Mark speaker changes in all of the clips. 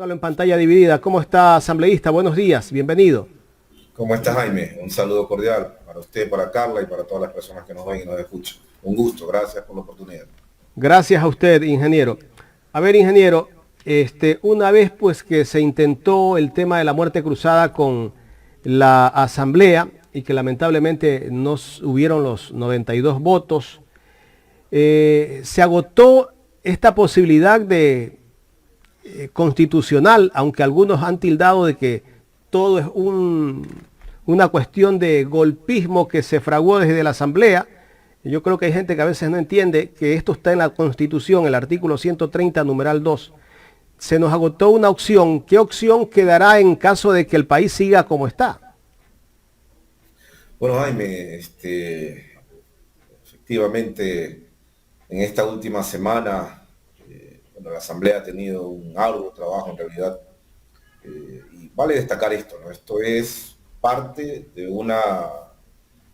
Speaker 1: Póngalo en pantalla dividida. ¿Cómo está, asambleísta? Buenos días, bienvenido.
Speaker 2: ¿Cómo está, Jaime? Un saludo cordial para usted, para Carla y para todas las personas que nos ven y nos escuchan. Un gusto, gracias por la oportunidad.
Speaker 1: Gracias a usted, ingeniero. A ver, ingeniero, una vez pues que se intentó el tema de la muerte cruzada con la asamblea y que lamentablemente no hubieron los 92 votos, se agotó esta posibilidad de constitucional, aunque algunos han tildado de que todo es una cuestión de golpismo que se fraguó desde la Asamblea. Yo creo que hay gente que a veces no entiende que esto está en la Constitución, el artículo 130, numeral 2. Se nos agotó una opción. ¿Qué opción quedará en caso de que el país siga como está?
Speaker 2: Bueno, Jaime, efectivamente, en esta última semana, bueno, la Asamblea ha tenido un arduo trabajo en realidad, y vale destacar esto, ¿no? Esto es parte de una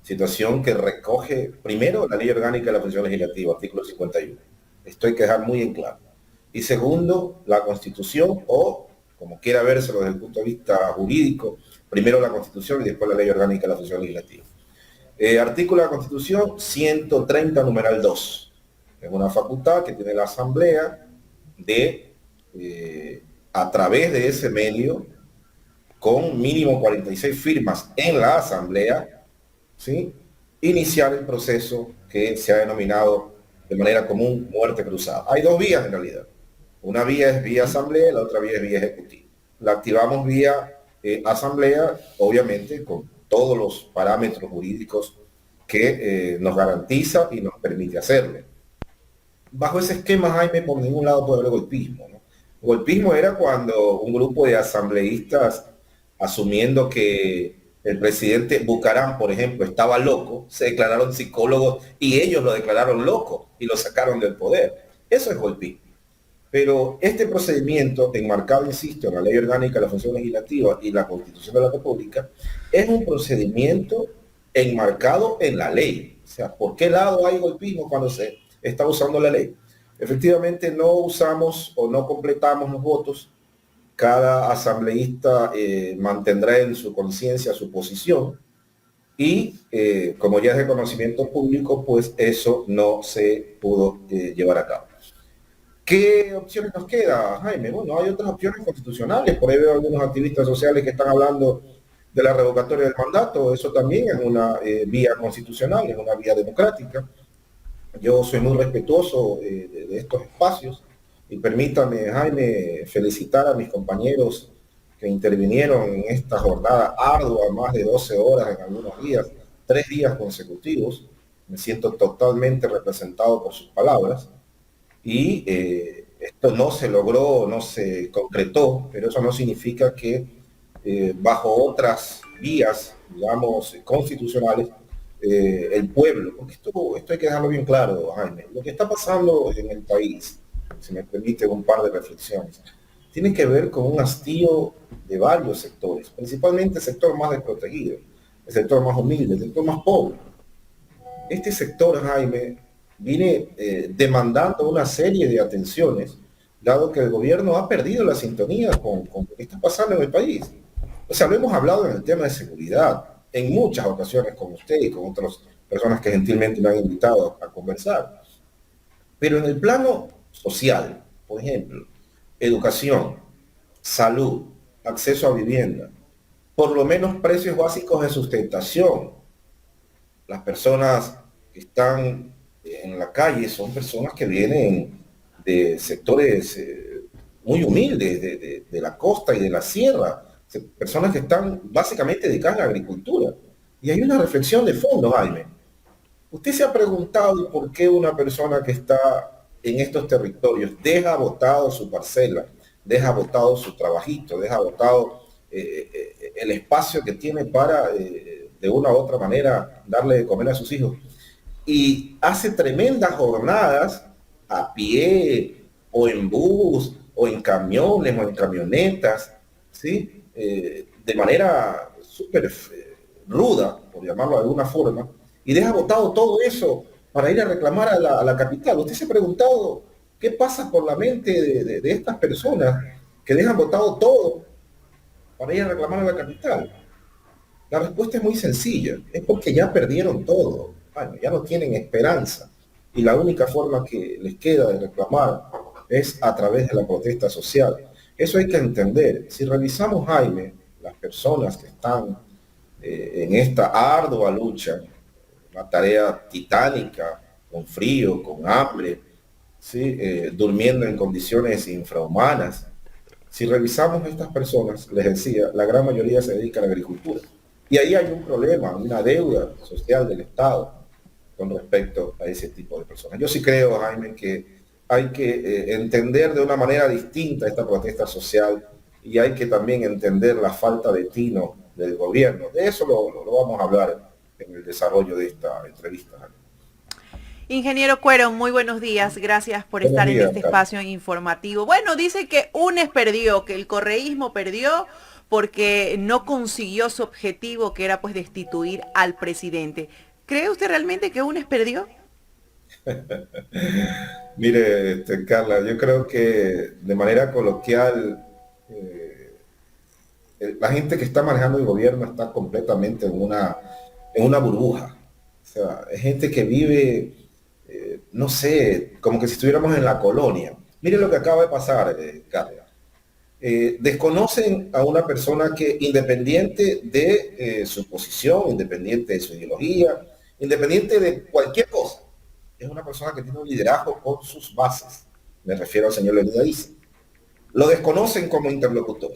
Speaker 2: situación que recoge, primero, la Ley Orgánica de la Función Legislativa, artículo 51. Esto hay que dejar muy en claro. Y segundo, la Constitución, o como quiera vérselo desde el punto de vista jurídico, primero la Constitución y después la Ley Orgánica de la Función Legislativa. Artículo de la Constitución 130, numeral 2. Es una facultad que tiene la Asamblea de, a través de ese medio, con mínimo 46 firmas en la Asamblea, ¿sí?, iniciar el proceso que se ha denominado de manera común muerte cruzada. Hay dos vías en realidad. Una vía es vía asamblea, la otra vía es vía ejecutiva. La activamos vía asamblea, obviamente, con todos los parámetros jurídicos que nos garantiza y nos permite hacerlo. Bajo ese esquema, Jaime, por ningún lado puede haber golpismo, ¿no? Golpismo era cuando un grupo de asambleístas, asumiendo que el presidente Bucaram, por ejemplo, estaba loco, se declararon psicólogos y ellos lo declararon loco y lo sacaron del poder. Eso es golpismo. Pero este procedimiento, enmarcado, insisto, en la Ley Orgánica de la Función Legislativa y la Constitución de la República, es un procedimiento enmarcado en la ley. O sea, ¿por qué lado hay golpismo cuando se está usando la ley? Efectivamente, no usamos o no completamos los votos. Cada asambleísta mantendrá en su conciencia su posición y como ya es de conocimiento público, pues eso no se pudo llevar a cabo. ¿Qué opciones nos queda, Jaime? Bueno, hay otras opciones constitucionales. Por ahí veo algunos activistas sociales que están hablando de la revocatoria del mandato. Eso también es una vía constitucional, es una vía democrática. Yo soy muy respetuoso de estos espacios y permítame, Jaime, felicitar a mis compañeros que intervinieron en esta jornada ardua, más de 12 horas en algunos días, 3 días consecutivos. Me siento totalmente representado por sus palabras y esto no se logró, no se concretó, pero eso no significa que bajo otras vías, digamos, constitucionales, el pueblo, porque esto hay que dejarlo bien claro, Jaime, lo que está pasando en el país, si me permite un par de reflexiones, tiene que ver con un hastío de varios sectores, principalmente el sector más desprotegido, el sector más humilde, el sector más pobre. Este sector, Jaime, viene demandando una serie de atenciones, dado que el gobierno ha perdido la sintonía con lo que está pasando en el país. O sea, lo hemos hablado en el tema de seguridad, en muchas ocasiones con usted y con otras personas que gentilmente me han invitado a conversar. Pero en el plano social, por ejemplo, educación, salud, acceso a vivienda, por lo menos precios básicos de sustentación. Las personas que están en la calle son personas que vienen de sectores muy humildes, de la costa y de la sierra, personas que están básicamente dedicadas a la agricultura. Y hay una reflexión de fondo, Jaime. ¿Usted se ha preguntado por qué una persona que está en estos territorios deja botado su parcela, deja botado su trabajito, deja botado el espacio que tiene para, de una u otra manera, darle de comer a sus hijos? Y hace tremendas jornadas a pie, o en bus, o en camiones, o en camionetas, ¿sí? De manera súper ruda, por llamarlo de alguna forma, y deja botado todo eso para ir a reclamar a la capital. ¿Usted se ha preguntado qué pasa por la mente de estas personas que dejan botado todo para ir a reclamar a la capital? La respuesta es muy sencilla, es porque ya perdieron todo, bueno, ya no tienen esperanza y la única forma que les queda de reclamar es a través de la protesta social. Eso hay que entender. Si revisamos, Jaime, las personas que están en esta ardua lucha, una tarea titánica, con frío, con hambre, ¿sí? Durmiendo en condiciones infrahumanas. Si revisamos a estas personas, les decía, la gran mayoría se dedica a la agricultura. Y ahí hay un problema, una deuda social del Estado con respecto a ese tipo de personas. Yo sí creo, Jaime, que hay que entender de una manera distinta esta protesta social y hay que también entender la falta de tino del gobierno. De eso lo vamos a hablar en el desarrollo de esta entrevista, Jaime.
Speaker 3: Ingeniero Cuero, muy buenos días. Gracias por
Speaker 2: Buenos
Speaker 3: estar en
Speaker 2: días,
Speaker 3: este
Speaker 2: Carlos.
Speaker 3: espacio informativo. Bueno, dice que UNES perdió, que el correísmo perdió porque no consiguió su objetivo, que era pues destituir al presidente. ¿Cree usted realmente que UNES perdió?
Speaker 2: Mire, Carla, yo creo que de manera coloquial, eh, la gente que está manejando el gobierno está completamente en una burbuja. O sea, es gente que vive, no sé, como que si estuviéramos en la colonia. Mire lo que acaba de pasar, Carla. Desconocen a una persona que independiente de su posición, independiente de su ideología, independiente de cualquier cosa, es una persona que tiene un liderazgo con sus bases. Me refiero al señor Leonidas Dice. Lo desconocen como interlocutor.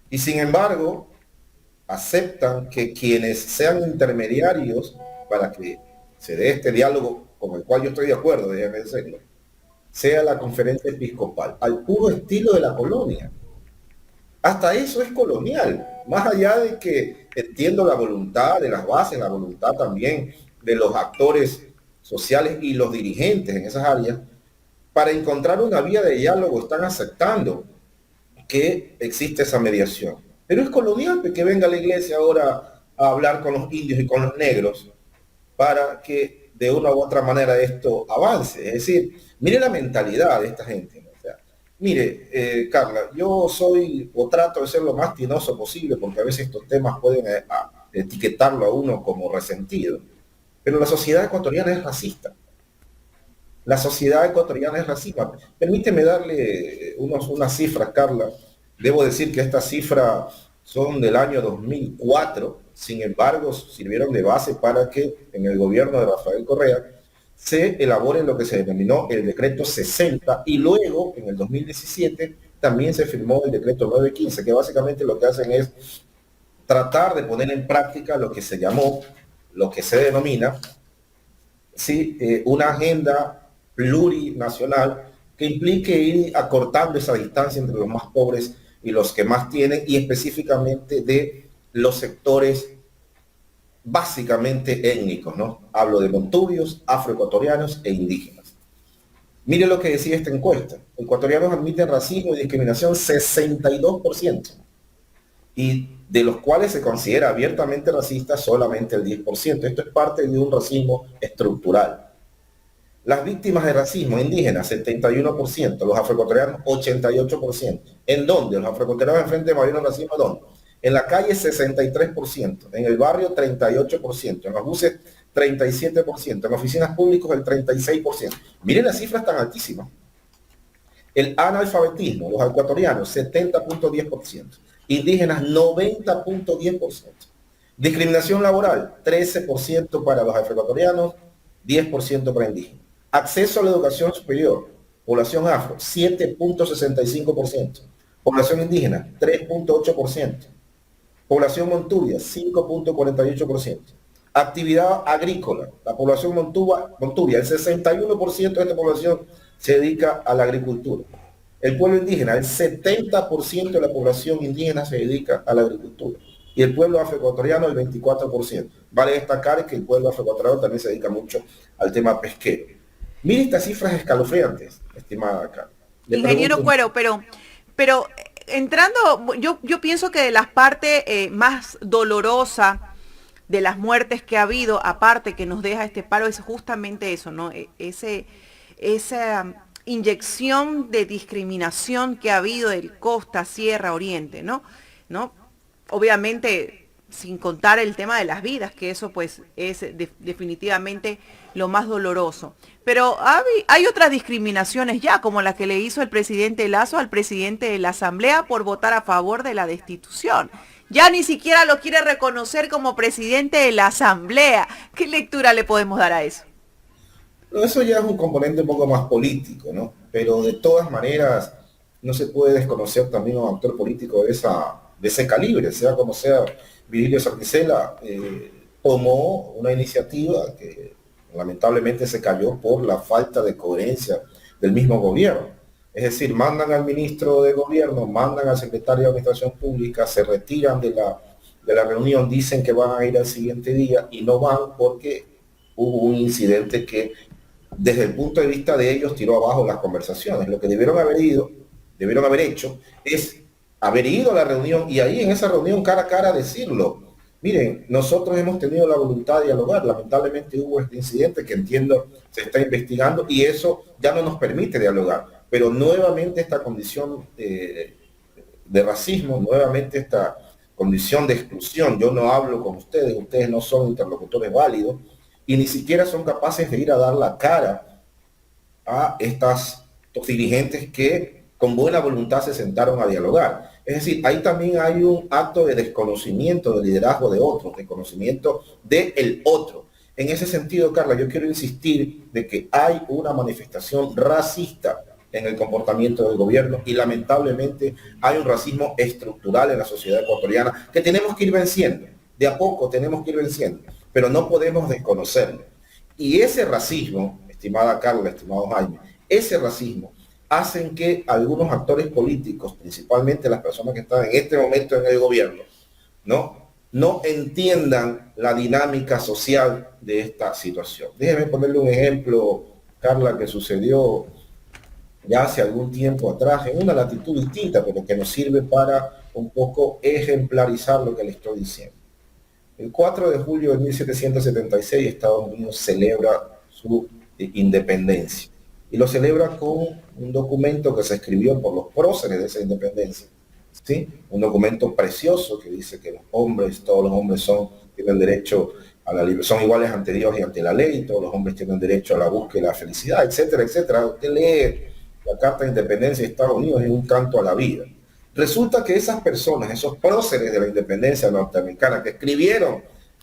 Speaker 2: Y sin embargo, aceptan que quienes sean intermediarios para que se dé este diálogo con el cual yo estoy de acuerdo, déjeme decirlo, sea la conferencia episcopal, al puro estilo de la colonia. Hasta eso es colonial, más allá de que entiendo la voluntad de las bases, la voluntad también de los actores sociales y los dirigentes en esas áreas, para encontrar una vía de diálogo están aceptando que existe esa mediación. Pero es colonial que venga la iglesia ahora a hablar con los indios y con los negros para que de una u otra manera esto avance. Es decir, mire la mentalidad de esta gente. O sea, mire, Carla, yo soy o trato de ser lo más tinoso posible porque a veces estos temas pueden etiquetarlo a uno como resentido. Pero la sociedad ecuatoriana es racista. La sociedad ecuatoriana es racista. Permíteme darle unas cifras, Carla. Debo decir que estas cifras son del año 2004, sin embargo, sirvieron de base para que en el gobierno de Rafael Correa se elabore lo que se denominó el decreto 60 y luego, en el 2017, también se firmó el decreto 915, que básicamente lo que hacen es tratar de poner en práctica lo que se llamó, lo que se denomina, ¿sí? Una agenda plurinacional que implique ir acortando esa distancia entre los más pobres y los que más tienen, y específicamente de los sectores básicamente étnicos, ¿no? Hablo de montubios, afroecuatorianos e indígenas. Mire lo que decía esta encuesta. Ecuatorianos admiten racismo y discriminación 62%, y de los cuales se considera abiertamente racista solamente el 10%. Esto es parte de un racismo estructural. Las víctimas de racismo indígenas, 71%, los afroecuatorianos, 88%. ¿En dónde? Los afroecuatorianos enfrentan mayor racismo, ¿dónde? En la calle, 63%, en el barrio, 38%, en los buses, 37%, en oficinas públicas, el 36%. Miren las cifras tan altísimas. El analfabetismo, los ecuatorianos, 70.10%, indígenas, 90.10%. Discriminación laboral, 13% para los afroecuatorianos, 10% para indígenas. Acceso a la educación superior, población afro, 7.65%. Población indígena, 3.8%. Población montubia, 5.48%. Actividad agrícola, la población montubia, el 61% de esta población se dedica a la agricultura. El pueblo indígena, el 70% de la población indígena se dedica a la agricultura. Y el pueblo afroecuatoriano, el 24%. Vale destacar que el pueblo afroecuatoriano también se dedica mucho al tema pesquero. Mire estas cifras escalofriantes, estimada Carla.
Speaker 3: Ingeniero Cuero, pero entrando, yo pienso que de las partes más dolorosas de las muertes que ha habido, aparte que nos deja este paro, es justamente eso, ¿no? Esa inyección de discriminación que ha habido del costa, sierra, oriente, ¿no? ¿No? Obviamente, sin contar el tema de las vidas, que eso pues es definitivamente lo más doloroso. Pero hay otras discriminaciones ya, como la que le hizo el presidente Lasso al presidente de la Asamblea por votar a favor de la destitución. Ya ni siquiera lo quiere reconocer como presidente de la Asamblea. ¿Qué lectura le podemos dar a eso?
Speaker 2: No, eso ya es un componente un poco más político, ¿no? Pero de todas maneras, no se puede desconocer también a un actor político de ese calibre, sea como sea. Virilio Sarticela tomó una iniciativa que lamentablemente se cayó por la falta de coherencia del mismo gobierno. Es decir, mandan al ministro de gobierno, mandan al secretario de Administración Pública, se retiran de la reunión, dicen que van a ir al siguiente día y no van porque hubo un incidente que desde el punto de vista de ellos tiró abajo las conversaciones. Lo que debieron haber hecho es haber ido a la reunión y ahí en esa reunión cara a cara decirlo. Miren, nosotros hemos tenido la voluntad de dialogar, lamentablemente hubo este incidente que entiendo se está investigando y eso ya no nos permite dialogar, pero nuevamente esta condición de racismo, nuevamente esta condición de exclusión, yo no hablo con ustedes, ustedes no son interlocutores válidos y ni siquiera son capaces de ir a dar la cara a estos dirigentes que con buena voluntad se sentaron a dialogar. Es decir, ahí también hay un acto de desconocimiento del liderazgo de otros, de conocimiento del otro. En ese sentido, Carla, yo quiero insistir de que hay una manifestación racista en el comportamiento del gobierno y lamentablemente hay un racismo estructural en la sociedad ecuatoriana que tenemos que ir venciendo. De a poco tenemos que ir venciendo, pero no podemos desconocerlo. Y ese racismo, estimada Carla, estimado Jaime, ese racismo hacen que algunos actores políticos, principalmente las personas que están en este momento en el gobierno, no entiendan la dinámica social de esta situación. Déjeme ponerle un ejemplo, Carla, que sucedió ya hace algún tiempo atrás, en una latitud distinta, pero que nos sirve para un poco ejemplarizar lo que le estoy diciendo. El 4 de julio de 1776 Estados Unidos celebra su independencia. Y lo celebra con un documento que se escribió por los próceres de esa independencia, ¿sí? Un documento precioso que dice que todos los hombres tienen derecho a la libertad, son iguales ante Dios y ante la ley, todos los hombres tienen derecho a la búsqueda de la felicidad, etcétera, etcétera. Usted lee la Carta de Independencia de Estados Unidos, es un canto a la vida. Resulta que esas personas, esos próceres de la independencia norteamericana que escribieron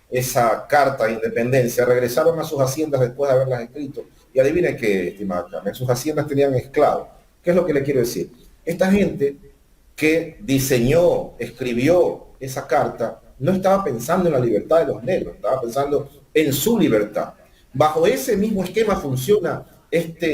Speaker 2: esa Carta de Independencia, regresaron a sus haciendas después de haberlas escrito. Y adivinen qué, estimada Carmen, sus haciendas tenían esclavos. ¿Qué es lo que le quiero decir? Esta gente que diseñó, escribió esa carta, no estaba pensando en la libertad de los negros, estaba pensando en su libertad. Bajo ese mismo esquema funciona esta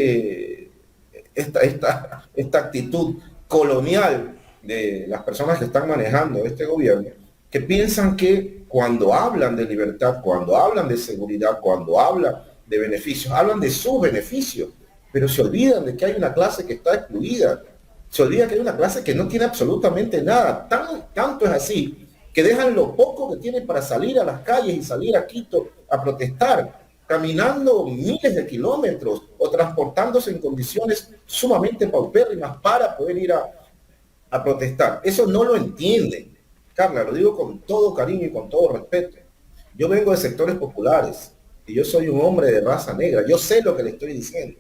Speaker 2: actitud colonial de las personas que están manejando este gobierno, que piensan que cuando hablan de libertad, cuando hablan de seguridad, cuando hablan de beneficios, hablan de sus beneficios, pero se olvidan de que hay una clase que está excluida, se olvida que hay una clase que no tiene absolutamente nada, tanto es así, que dejan lo poco que tienen para salir a las calles y salir a Quito a protestar, caminando miles de kilómetros o transportándose en condiciones sumamente paupérrimas para poder ir a protestar. Eso no lo entienden. Carla, lo digo con todo cariño y con todo respeto. Yo vengo de sectores populares y yo soy un hombre de raza negra. Yo sé lo que le estoy diciendo.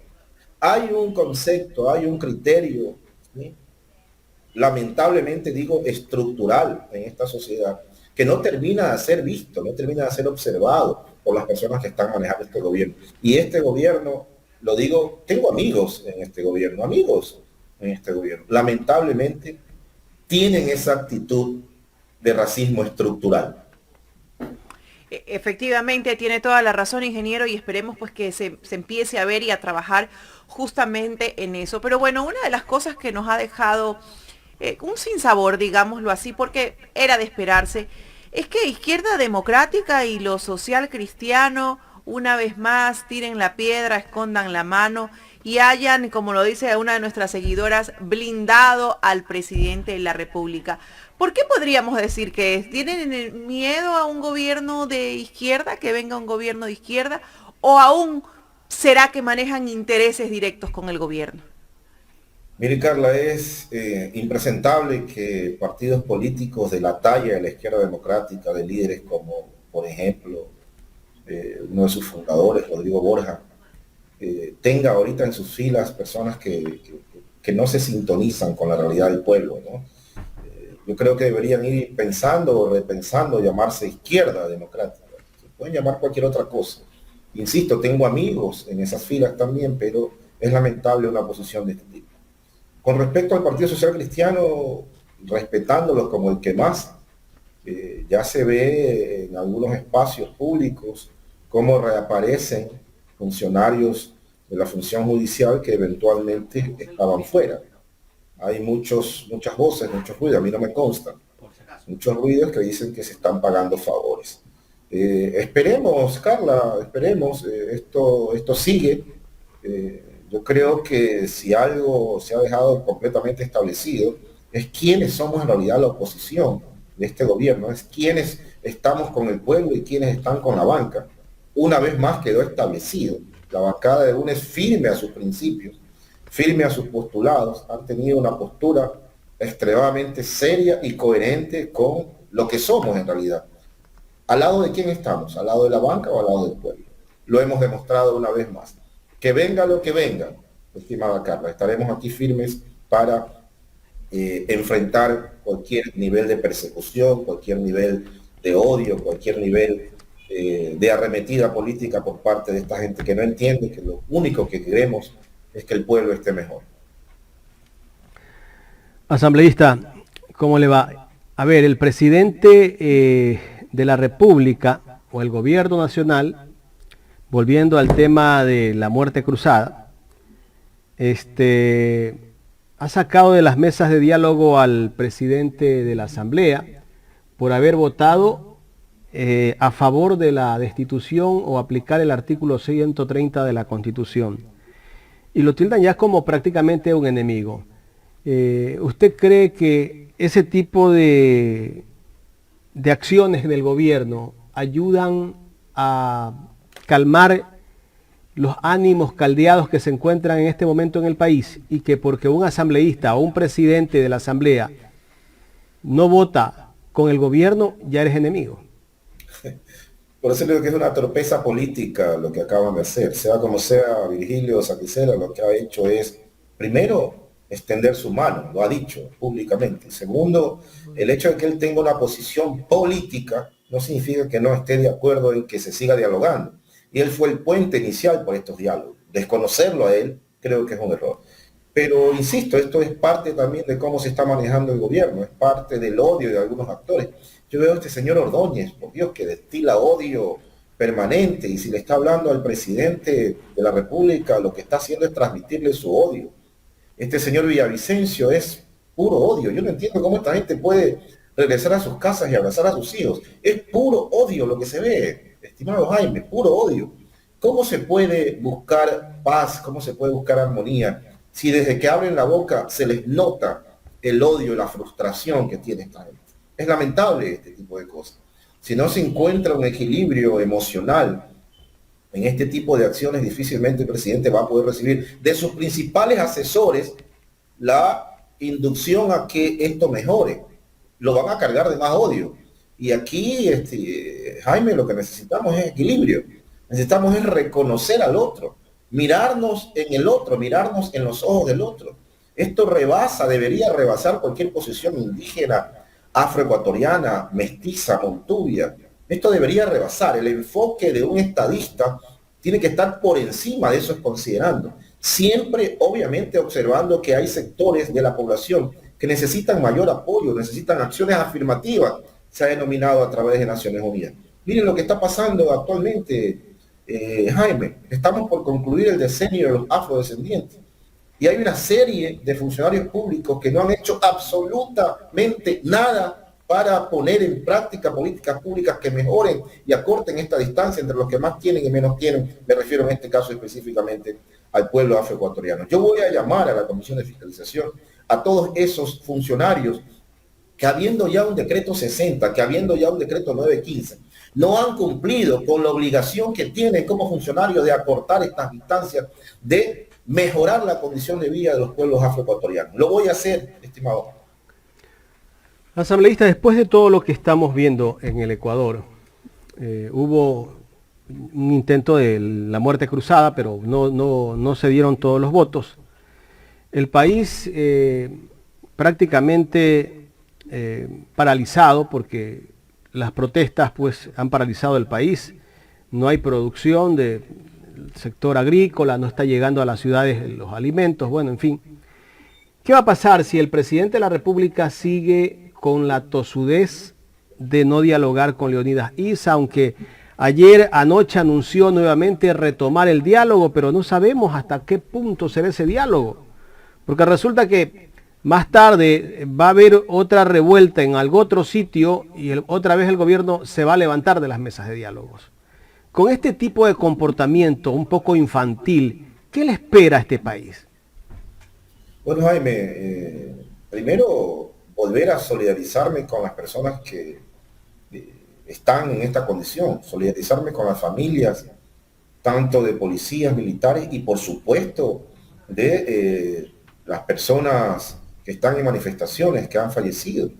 Speaker 2: Hay un concepto, hay un criterio, ¿sí? Lamentablemente digo estructural en esta sociedad, que no termina de ser visto, no termina de ser observado por las personas que están manejando este gobierno. Y este gobierno, lo digo, tengo amigos en este gobierno, lamentablemente tienen esa actitud de racismo estructural.
Speaker 3: Efectivamente, tiene toda la razón, ingeniero, y esperemos pues que se empiece a ver y a trabajar justamente en eso. Pero bueno, una de las cosas que nos ha dejado un sinsabor, digámoslo así, porque era de esperarse, es que Izquierda Democrática y lo social cristiano, una vez más, tiren la piedra, escondan la mano y hayan, como lo dice una de nuestras seguidoras, blindado al presidente de la República. ¿Por qué podríamos decir que es? ¿Tienen miedo a un gobierno de izquierda, que venga un gobierno de izquierda? ¿O aún será que manejan intereses directos con el gobierno?
Speaker 2: Mire, Carla, es impresentable que partidos políticos de la talla de la izquierda democrática, de líderes como, por ejemplo, uno de sus fundadores, Rodrigo Borja, tenga ahorita en sus filas personas que no se sintonizan con la realidad del pueblo, ¿no? Yo creo que deberían ir pensando o repensando llamarse izquierda democrática. Se pueden llamar cualquier otra cosa. Insisto, tengo amigos en esas filas también, pero es lamentable una posición de este tipo. Con respecto al Partido Social Cristiano, respetándolos como el que más, ya se ve en algunos espacios públicos cómo reaparecen funcionarios de la función judicial que eventualmente estaban fuera. Hay muchas voces, muchos ruidos, a mí no me constan, muchos ruidos que dicen que se están pagando favores. Esperemos, Carla, esperemos, esto sigue. Yo creo que si algo se ha dejado completamente establecido, es quiénes somos en realidad la oposición de este gobierno, es quienes estamos con el pueblo y quienes están con la banca. Una vez más quedó establecido. La bancada de UNES firme a sus principios, firme a sus postulados, han tenido una postura extremadamente seria y coherente con lo que somos en realidad. ¿Al lado de quién estamos? ¿Al lado de la banca o al lado del pueblo? Lo hemos demostrado una vez más. Que venga lo que venga, estimada Carla, estaremos aquí firmes para enfrentar cualquier nivel de persecución, cualquier nivel de odio, cualquier nivel de arremetida política por parte de esta gente que no entiende que lo único que queremos es que el pueblo esté mejor.
Speaker 1: Asambleísta, ¿cómo le va? A ver, el presidente de la República o el gobierno nacional, volviendo al tema de la muerte cruzada, ha sacado de las mesas de diálogo al presidente de la Asamblea por haber votado a favor de la destitución o aplicar el artículo 130 de la Constitución. Y lo tildan ya como prácticamente un enemigo. ¿Usted cree que ese tipo de acciones del gobierno ayudan a calmar los ánimos caldeados que se encuentran en este momento en el país, y que porque un asambleísta o un presidente de la asamblea no vota con el gobierno, ya eres enemigo?
Speaker 2: Por eso digo que es una torpeza política lo que acaban de hacer. Sea como sea, Virgilio Saquicela lo que ha hecho es, primero, extender su mano, lo ha dicho públicamente. Segundo, el hecho de que él tenga una posición política no significa que no esté de acuerdo en que se siga dialogando. Y él fue el puente inicial por estos diálogos. Desconocerlo a él creo que es un error. Pero insisto, esto es parte también de cómo se está manejando el gobierno, es parte del odio de algunos actores. Yo veo a este señor Ordóñez, por Dios, que destila odio permanente, y si le está hablando al presidente de la República, lo que está haciendo es transmitirle su odio. Este señor Villavicencio es puro odio. Yo no entiendo cómo esta gente puede regresar a sus casas y abrazar a sus hijos. Es puro odio lo que se ve, estimado Jaime, puro odio. ¿Cómo se puede buscar paz? ¿Cómo se puede buscar armonía si desde que abren la boca se les nota el odio, la frustración que tiene esta gente? Es lamentable este tipo de cosas. Si no se encuentra un equilibrio emocional en este tipo de acciones, difícilmente el presidente va a poder recibir de sus principales asesores la inducción a que esto mejore. Lo van a cargar de más odio. Y aquí, Jaime, lo que necesitamos es equilibrio. Necesitamos es reconocer al otro, mirarnos en el otro, mirarnos en los ojos del otro. Esto debería rebasar cualquier posición indígena, afroecuatoriana, mestiza, montubia. Esto debería rebasar. El enfoque de un estadista tiene que estar por encima de eso, considerando. Siempre, obviamente, observando que hay sectores de la población que necesitan mayor apoyo, necesitan acciones afirmativas, se ha denominado a través de Naciones Unidas. Miren lo que está pasando actualmente, Jaime. Estamos por concluir el decenio de los afrodescendientes. Y hay una serie de funcionarios públicos que no han hecho absolutamente nada para poner en práctica políticas públicas que mejoren y acorten esta distancia entre los que más tienen y menos tienen. Me refiero en este caso específicamente al pueblo afroecuatoriano. Yo voy a llamar a la Comisión de Fiscalización a todos esos funcionarios que, habiendo ya un decreto 60, que habiendo ya un decreto 915, no han cumplido con la obligación que tienen como funcionarios de acortar estas distancias, de mejorar la condición de vida de los pueblos afroecuatorianos. Lo voy a hacer, estimado.
Speaker 1: Asambleísta, después de todo lo que estamos viendo en el Ecuador, hubo un intento de la muerte cruzada, pero no se dieron todos los votos. El país prácticamente paralizado, porque las protestas pues han paralizado el país. No hay producción del sector agrícola, no está llegando a las ciudades los alimentos, bueno, en fin. ¿Qué va a pasar si el presidente de la República sigue con la tosudez de no dialogar con Leonidas Issa, aunque anoche anunció nuevamente retomar el diálogo, pero no sabemos hasta qué punto será ese diálogo? Porque resulta que más tarde va a haber otra revuelta en algún otro sitio y otra vez el gobierno se va a levantar de las mesas de diálogos. Con este tipo de comportamiento un poco infantil, ¿qué le espera a este país?
Speaker 2: Bueno, Jaime, primero volver a solidarizarme con las personas que están en esta condición, solidarizarme con las familias, tanto de policías, militares y por supuesto de las personas que están en manifestaciones, que han fallecido.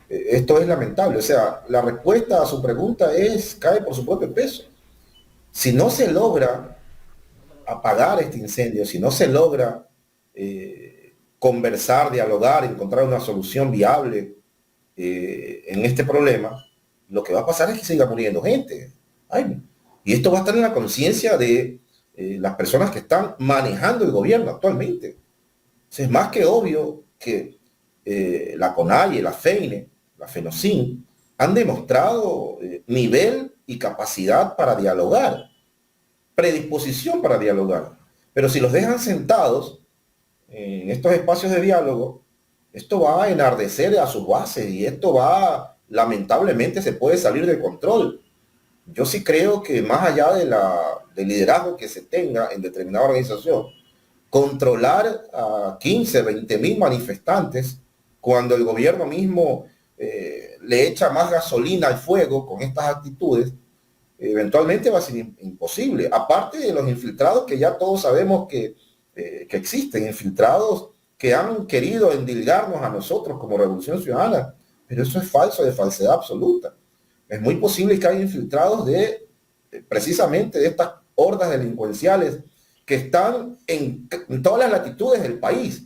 Speaker 2: Esto es lamentable, o sea, la respuesta a su pregunta cae por su propio peso. Si no se logra apagar este incendio, si no se logra conversar, dialogar, encontrar una solución viable en este problema, lo que va a pasar es que siga muriendo gente. Ay, y esto va a estar en la conciencia de las personas que están manejando el gobierno actualmente. Es más que obvio que la CONAIE, la FEINE, la FENOCIN han demostrado nivel y capacidad para dialogar, predisposición para dialogar. Pero si los dejan sentados en estos espacios de diálogo, esto va a enardecer a sus bases y esto lamentablemente se puede salir de control. Yo sí creo que más allá del liderazgo que se tenga en determinada organización, controlar a 15, 20 mil manifestantes cuando el gobierno mismo le echa más gasolina al fuego con estas actitudes, eventualmente va a ser imposible. Aparte de los infiltrados que ya todos sabemos que existen, infiltrados que han querido endilgarnos a nosotros como Revolución Ciudadana, pero eso es falso, de falsedad absoluta. Es muy posible que haya infiltrados precisamente de estas hordas delincuenciales que están en todas las latitudes del país.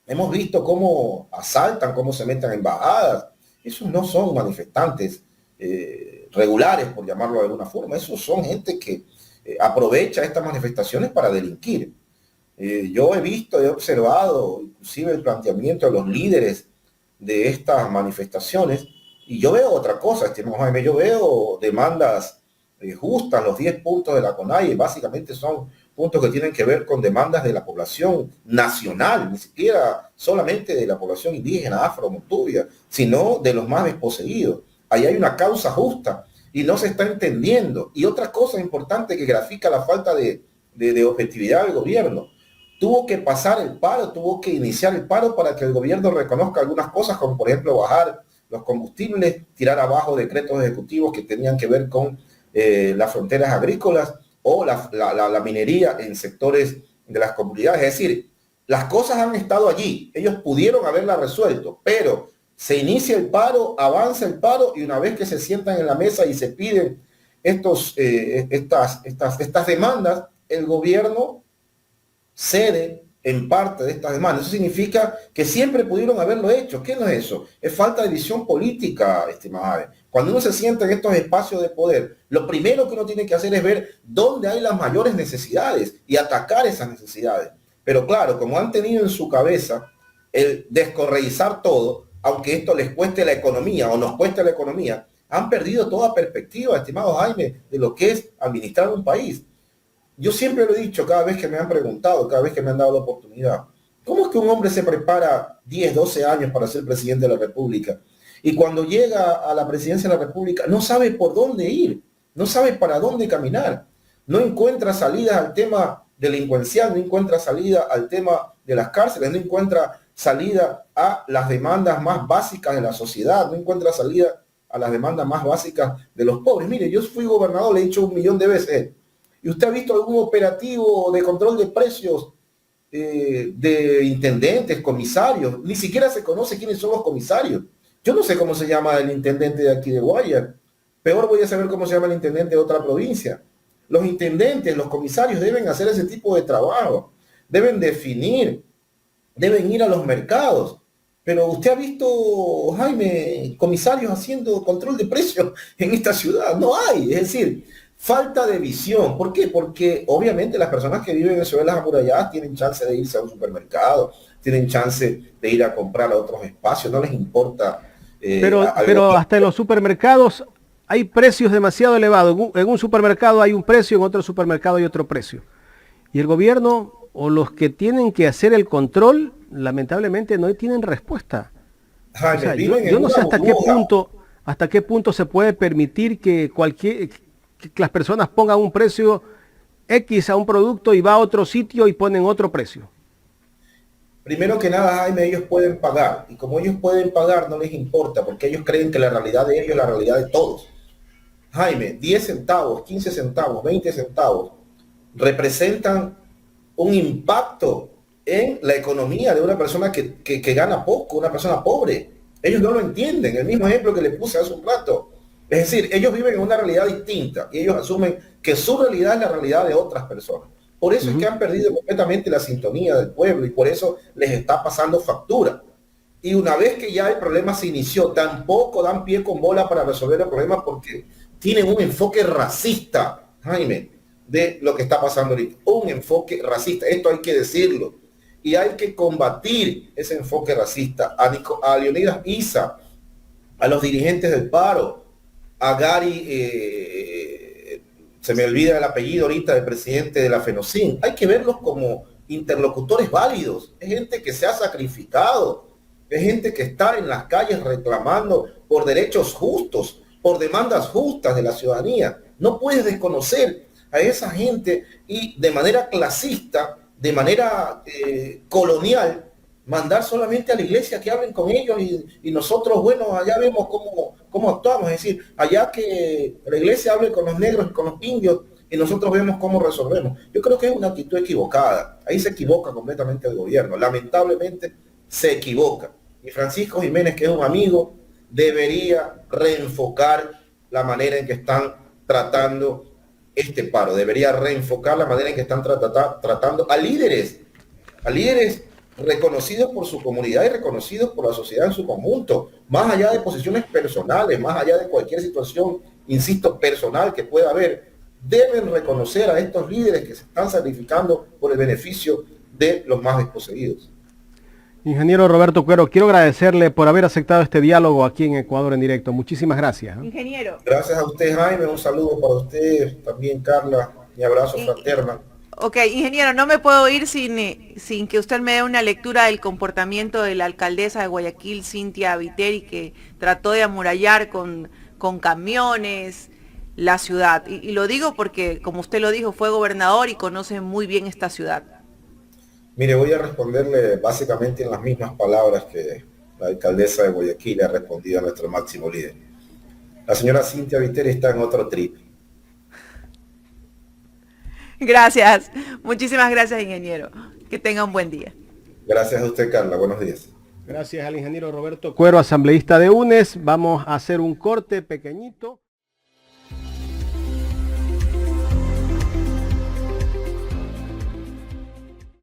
Speaker 2: Hemos visto cómo asaltan, cómo se meten en embajadas. Esos no son manifestantes regulares, por llamarlo de alguna forma. Esos son gente que aprovecha estas manifestaciones para delinquir. Yo he observado inclusive el planteamiento de los líderes de estas manifestaciones y yo veo otra cosa, estimado Jaime. Yo veo demandas justas. Los 10 puntos de la CONAIE básicamente son puntos que tienen que ver con demandas de la población nacional, ni siquiera solamente de la población indígena, afro, montubia, sino de los más desposeídos. Ahí hay una causa justa y no se está entendiendo. Y otra cosa importante que grafica la falta de objetividad del gobierno: tuvo que pasar el paro, tuvo que iniciar el paro para que el gobierno reconozca algunas cosas, como por ejemplo bajar los combustibles, tirar abajo decretos ejecutivos que tenían que ver con las fronteras agrícolas o la minería en sectores de las comunidades. Es decir, las cosas han estado allí, ellos pudieron haberla resuelto, pero se inicia el paro, avanza el paro y una vez que se sientan en la mesa y se piden estas demandas, el gobierno cede en parte de estas demandas. Eso significa que siempre pudieron haberlo hecho. ¿Qué no es eso? Es falta de visión política, estimada. Cuando uno se sienta en estos espacios de poder, lo primero que uno tiene que hacer es ver dónde hay las mayores necesidades y atacar esas necesidades. Pero claro, como han tenido en su cabeza el descorreizar todo, aunque esto les cueste la economía o nos cueste la economía, han perdido toda perspectiva, estimado Jaime, de lo que es administrar un país. Yo siempre lo he dicho cada vez que me han preguntado, cada vez que me han dado la oportunidad. ¿Cómo es que un hombre se prepara 10, 12 años para ser presidente de la República? Y cuando llega a la presidencia de la República no sabe por dónde ir, no sabe para dónde caminar, no encuentra salida al tema delincuencial, no encuentra salida al tema de las cárceles, no encuentra salida a las demandas más básicas de la sociedad, no encuentra salida a las demandas más básicas de los pobres? Mire, yo fui gobernador, le he dicho 1.000.000 de veces, ¿Y usted ha visto algún operativo de control de precios de intendentes, comisarios? Ni siquiera se conoce quiénes son los comisarios. Yo no sé cómo se llama el intendente de aquí de Guaya. Peor voy a saber cómo se llama el intendente de otra provincia. Los intendentes, los comisarios deben hacer ese tipo de trabajo. Deben definir, deben ir a los mercados. Pero usted ha visto, Jaime, comisarios haciendo control de precios en esta ciudad. No hay. Es decir, falta de visión. ¿Por qué? Porque obviamente las personas que viven en ciudades amuralladas tienen chance de irse a un supermercado, tienen chance de ir a comprar a otros espacios, no les importa.
Speaker 1: Pero hasta en los supermercados hay precios demasiado elevados. En un supermercado hay un precio, en otro supermercado hay otro precio. Y el gobierno o los que tienen que hacer el control, lamentablemente no tienen respuesta.
Speaker 2: Jaime,
Speaker 1: O sea, yo no sé hasta qué punto se puede permitir que las personas pongan un precio X a un producto y va a otro sitio y ponen otro precio.
Speaker 2: Primero que nada, Jaime, ellos pueden pagar. Y como ellos pueden pagar, no les importa, porque ellos creen que la realidad de ellos es la realidad de todos. Jaime, 10 centavos, 15 centavos, 20 centavos representan un impacto en la economía de una persona que gana poco, una persona pobre. Ellos no lo entienden. El mismo ejemplo que le puse hace un rato. Es decir, ellos viven en una realidad distinta y ellos asumen que su realidad es la realidad de otras personas. Por eso es que han perdido completamente la sintonía del pueblo y por eso les está pasando factura. Y una vez que ya el problema se inició, tampoco dan pie con bola para resolver el problema porque tienen un enfoque racista, Jaime, de lo que está pasando ahorita. Un enfoque racista, esto hay que decirlo. Y hay que combatir ese enfoque racista. A Leonidas Isa, a los dirigentes del paro, a Gary, se me olvida el apellido ahorita del presidente de la FENOCIN. Hay que verlos como interlocutores válidos. Es gente que se ha sacrificado. Es gente que está en las calles reclamando por derechos justos, por demandas justas de la ciudadanía. No puedes desconocer a esa gente y de manera clasista, de manera colonial, mandar solamente a la iglesia que hablen con ellos y nosotros, bueno, allá vemos cómo actuamos. Es decir, allá que la iglesia hable con los negros y con los indios y nosotros vemos cómo resolvemos. Yo creo que es una actitud equivocada. Ahí se equivoca completamente el gobierno. Lamentablemente se equivoca. Y Francisco Jiménez, que es un amigo, debería reenfocar la manera en que están tratando este paro. Debería reenfocar la manera en que están tratando a líderes reconocidos por su comunidad y reconocidos por la sociedad en su conjunto, más allá de posiciones personales, más allá de cualquier situación, insisto, personal que pueda haber. Deben reconocer a estos líderes que se están sacrificando por el beneficio de los más desposeídos.
Speaker 1: Ingeniero Roberto Cuero, quiero agradecerle por haber aceptado este diálogo aquí en Ecuador en directo. Muchísimas gracias.
Speaker 3: Ingeniero.
Speaker 2: Gracias a usted, Jaime. Un saludo para usted, también Carla. Mi abrazo fraterno.
Speaker 3: Ok, ingeniero, no me puedo ir sin que usted me dé una lectura del comportamiento de la alcaldesa de Guayaquil, Cynthia Viteri, que trató de amurallar con camiones la ciudad. Y lo digo porque, como usted lo dijo, fue gobernador y conoce muy bien esta ciudad.
Speaker 2: Mire, voy a responderle básicamente en las mismas palabras que la alcaldesa de Guayaquil le ha respondido a nuestro máximo líder. La señora Cynthia Viteri está en otro trip.
Speaker 3: Gracias, muchísimas gracias, ingeniero. Que tenga un buen día.
Speaker 2: Gracias a usted, Carla. Buenos días.
Speaker 1: Gracias al ingeniero Roberto Cuero, asambleísta de UNES. Vamos a hacer un corte pequeñito.